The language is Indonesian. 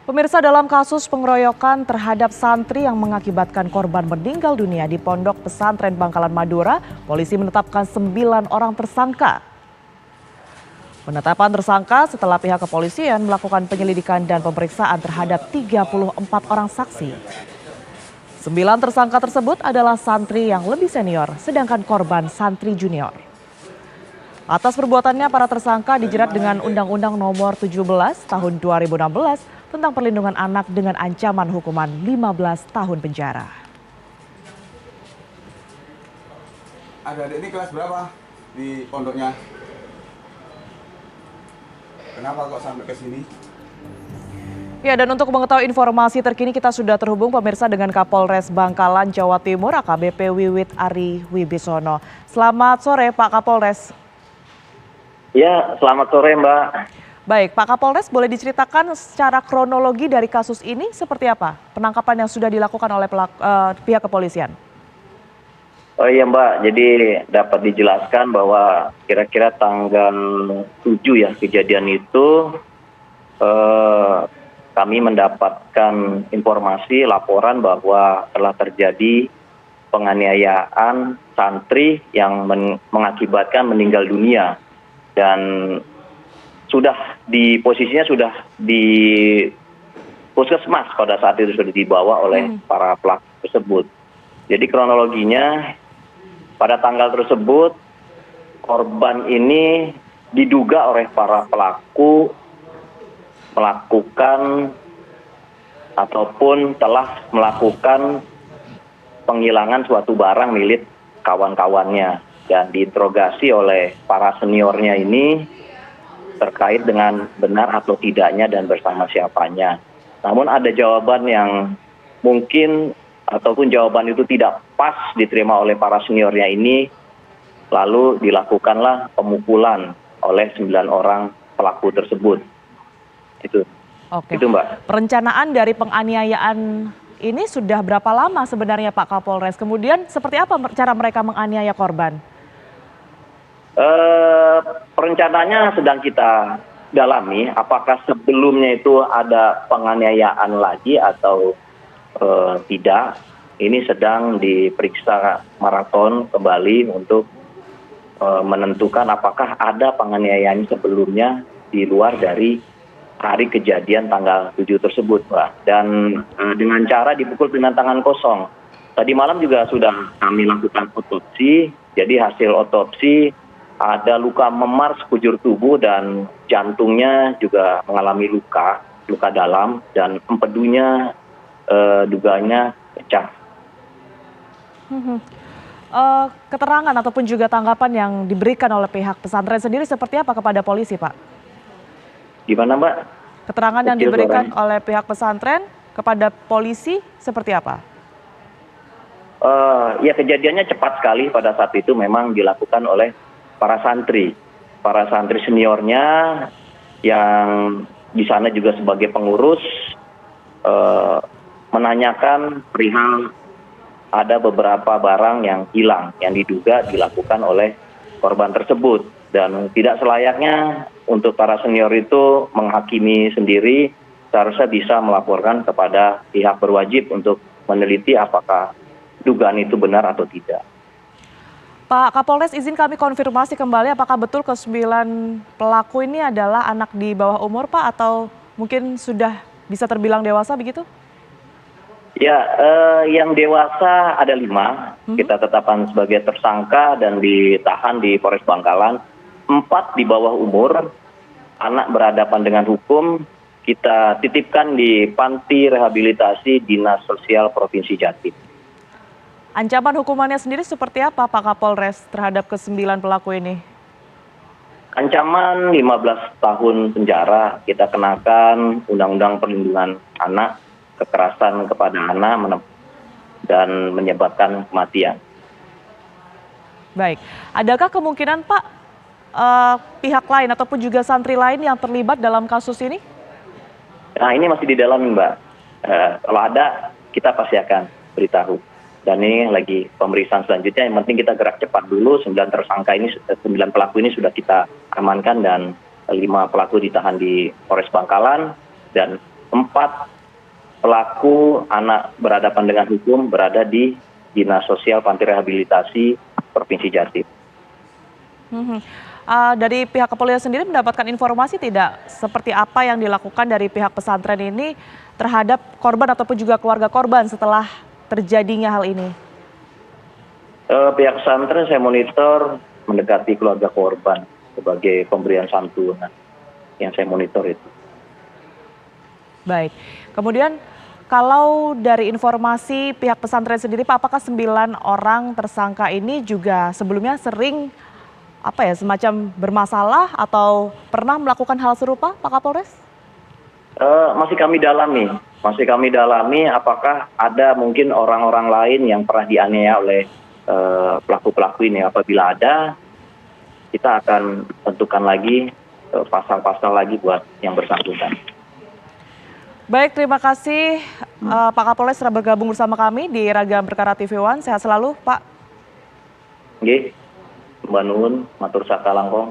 Pemirsa, dalam kasus pengeroyokan terhadap santri yang mengakibatkan korban meninggal dunia di Pondok Pesantren Bangkalan Madura, polisi menetapkan 9 orang tersangka. Penetapan tersangka setelah pihak kepolisian melakukan penyelidikan dan pemeriksaan terhadap 34 orang saksi. 9 tersangka tersebut adalah santri yang lebih senior, sedangkan korban santri junior. Atas perbuatannya, para tersangka dijerat dengan Undang-Undang Nomor 17 Tahun 2016 tentang perlindungan anak dengan ancaman hukuman 15 tahun penjara. Adik-adik ini kelas berapa di pondoknya? Kenapa kok sampai ke sini? Ya, dan untuk mengetahui informasi terkini kita sudah terhubung pemirsa dengan Kapolres Bangkalan, Jawa Timur, AKBP Wiwit Ari Wibisono. Selamat sore Pak Kapolres. Ya, selamat sore Mbak. Baik, Pak Kapolres, boleh diceritakan secara kronologi dari kasus ini seperti apa penangkapan yang sudah dilakukan oleh pihak kepolisian? Oh iya Mbak, jadi dapat dijelaskan bahwa kira-kira tanggal 7 ya kejadian itu kami mendapatkan informasi laporan bahwa telah terjadi penganiayaan santri yang mengakibatkan meninggal dunia. Dan posisinya sudah di puskesmas pada saat itu sudah dibawa oleh para pelaku tersebut. Jadi kronologinya pada tanggal tersebut korban ini diduga oleh para pelaku melakukan ataupun telah melakukan penghilangan suatu barang milik kawan-kawannya dan diinterogasi oleh para seniornya ini terkait dengan benar atau tidaknya dan bersama siapanya. Namun ada jawaban yang mungkin ataupun jawaban itu tidak pas diterima oleh para seniornya ini, lalu dilakukanlah pemukulan oleh 9 orang pelaku tersebut. Oke. Itu Mbak. Perencanaan dari penganiayaan ini sudah berapa lama sebenarnya Pak Kapolres? Kemudian seperti apa cara mereka menganiaya korban? Perencanaannya sedang kita dalami, apakah sebelumnya itu ada penganiayaan lagi atau tidak. Ini sedang diperiksa maraton kembali untuk menentukan apakah ada penganiayaan sebelumnya di luar dari hari kejadian tanggal 7 tersebut, Pak. Dan dengan cara dipukul dengan tangan kosong. Tadi malam juga sudah kami lakukan otopsi, jadi hasil otopsi ada luka memar sekujur tubuh dan jantungnya juga mengalami luka dalam dan empedunya dugaannya pecah. Keterangan ataupun juga tanggapan yang diberikan oleh pihak pesantren sendiri seperti apa kepada polisi, Pak? Gimana Mbak? Keterangan yang diberikan oleh pihak pesantren kepada polisi seperti apa? Ya kejadiannya cepat sekali pada saat itu memang dilakukan oleh para santri seniornya yang di sana juga sebagai pengurus menanyakan perihal ada beberapa barang yang hilang yang diduga dilakukan oleh korban tersebut. Dan tidak selayaknya untuk para senior itu menghakimi sendiri, seharusnya bisa melaporkan kepada pihak berwajib untuk meneliti apakah dugaan itu benar atau tidak. Pak Kapolres, izin kami konfirmasi kembali apakah betul ke-9 pelaku ini adalah anak di bawah umur Pak atau mungkin sudah bisa terbilang dewasa begitu? Ya, yang dewasa ada 5, kita tetapkan sebagai tersangka dan ditahan di Polres Bangkalan. 4 di bawah umur, anak berhadapan dengan hukum, kita titipkan di Panti Rehabilitasi Dinas Sosial Provinsi Jatim. Ancaman hukumannya sendiri seperti apa Pak Kapolres terhadap ke-9 pelaku ini? Ancaman 15 tahun penjara, kita kenakan Undang-Undang Perlindungan Anak, kekerasan kepada anak dan menyebabkan kematian. Baik, adakah kemungkinan Pak pihak lain ataupun juga santri lain yang terlibat dalam kasus ini? Nah ini masih didalami Mbak. Kalau ada kita pasti akan beritahu. Dan ini lagi pemeriksaan selanjutnya. Yang penting kita gerak cepat dulu. 9 pelaku ini sudah kita amankan dan 5 pelaku ditahan di Polres Bangkalan dan 4 4 pelaku anak berhadapan dengan hukum berada di Dinas Sosial Panti Rehabilitasi Provinsi Jatim. Dari pihak kepolisian sendiri mendapatkan informasi tidak seperti apa yang dilakukan dari pihak pesantren ini terhadap korban ataupun juga keluarga korban setelah terjadinya hal ini? Pihak pesantren saya monitor mendekati keluarga korban sebagai pemberian santunan yang saya monitor itu. Baik, kemudian kalau dari informasi pihak pesantren sendiri Pak, apakah 9 orang tersangka ini juga sebelumnya sering semacam bermasalah atau pernah melakukan hal serupa Pak Kapolres? Masih kami dalami apakah ada mungkin orang-orang lain yang pernah dianiaya oleh pelaku-pelaku ini. Apabila ada, kita akan tentukan lagi pasal-pasal lagi buat yang bersangkutan. Baik, terima kasih Pak Kapolres telah bergabung bersama kami di Ragam Perkara TV One. Sehat selalu Pak. Nggih, Mbak Nuhun, matur saka langkung.